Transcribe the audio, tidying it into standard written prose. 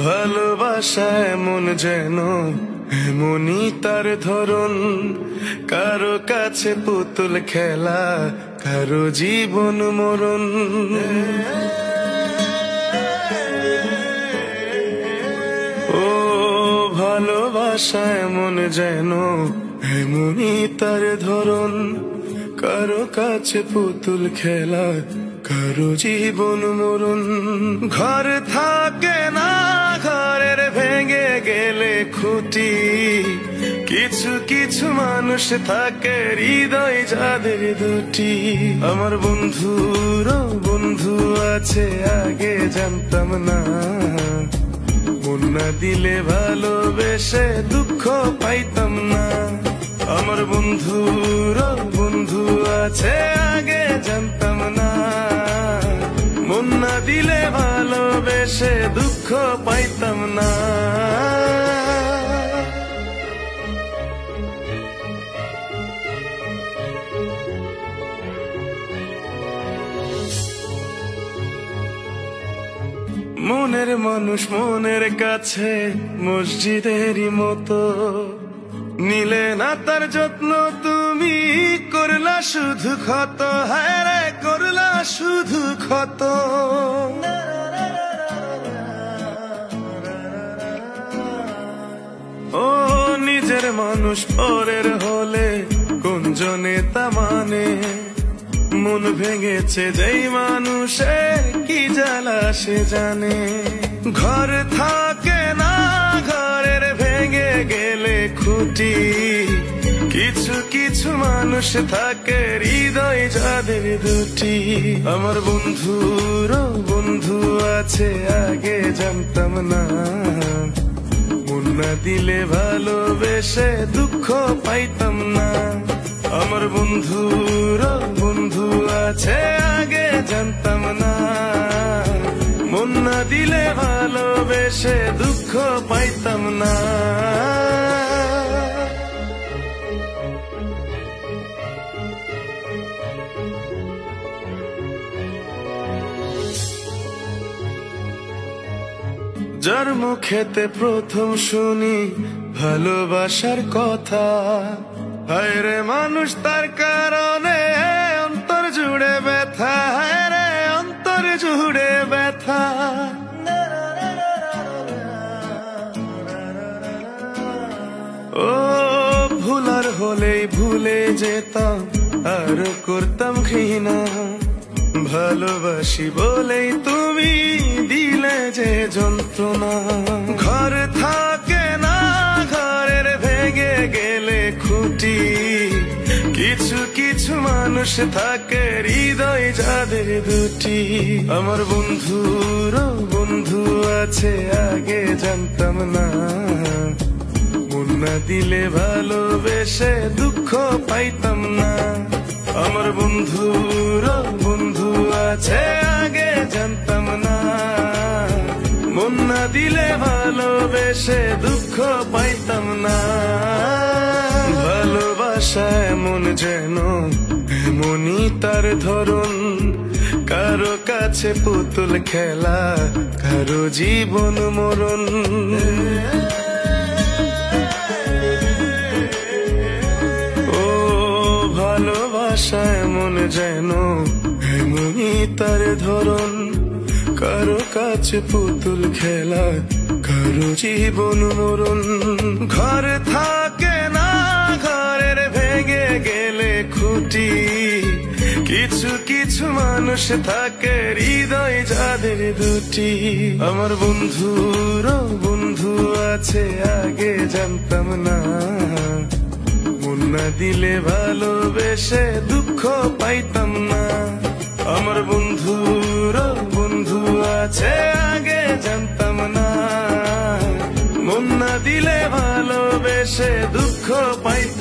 ভালোবাসা এমন যেন এমনই তার ধরন, কারো কাছে পুতুল খেলা, কারো জীবন মরণ। ও ভালোবাসা এমন যেন এমনই তার ধরন, কারো কাছে পুতুল খেলা, কারো জীবন মরণ। ঘর থাকে না, ঘরের ভেঙে গেলে খুঁটি, কিছু কিছু মানুষ থাকে হৃদয় যাদের দুটি। আমার বন্ধুর বন্ধু আছে আগে জানতাম না, মন না দিলে ভালোবেসে দুঃখ পাইতাম না। আমার বন্ধুর বন্ধু আছে আগে জানতাম না, মন না দিলে ভালোবেসে দুঃখ পাইতাম না। মনের মানুষ মনের কাছে মসজিদেরই মতো, নিলে না তার যত্ন তুমি, করলা শুধু ক্ষত, হায় রে করলা শুধু ক্ষত। ও নিজের মানুষ পরের হলে কোন জনে তা মানে, মন ভেঙেছে যেই মানুষের কি জ্বালা সে জানে। ঘর থাকে না, ঘরের ভেঙে গেলে খুঁটি, কিছু কিছু মানুষ থাকে হৃদয় যাদের দুটি। আমার বন্ধুর বন্ধু আছে আগে জানতাম না, মন না দিলে ভালোবেসে দুঃখ পাইতাম না। আমার বন্ধুর বন্ধু আছে আগে জানতাম না, মন না দিলে ভালোবেসে দুঃখ পাইতাম না। যার মুখেতে প্রথম শুনি ভালোবাসার কথা, হায় রে মানুষ তার কারণে অন্তর জুড়ে ব্যথা, হায় রে অন্তর জুড়ে ব্যথা। ও ভুলার হলেই ভুলে যেতাম আর করতাম ঘৃণা, ভালোবাসি বলেই তুমি দিলে যে যন্ত্রণা। ঘর থাকে না, ঘরের ভেঙে গেলে খুঁটি, কিছু কিছু মানুষ থাকে হৃদয় যাদের দুটি। আমার বন্ধুর বন্ধু আছে আগে জানতাম না, মন না দিলে ভালোবেসে দুঃখ পাইতাম না। আমার বন্ধুর বন্ধু আছে আগে জানতাম না, মন না দিলে ভালোবেসে দুঃখ পাইতাম না। ভালোবাসা এমন যেন এমনই তার ধরন, কারো কাছে পুতুল খেলা, কারো জীবন মরণ। ভালোবাসা এমন যেন এমনই তার ধরন, কারো কাছে পুতুল খেলা, কারো জীবন মরণ। ঘর থাকে না, ঘরের ভেঙে গেলে খুঁটি, কিছু কিছু মানুষ থাকে হৃদয় যাদের দুটি। আমার বন্ধুর বন্ধু আছে আগে জানতাম না, মন না দিলে ভালোবেসে দুঃখ পাইতাম না। আমার বন্ধুর বন্ধু আছে আগে জানতাম না, মন না দিলে ভালোবেসে দুঃখ পাইতাম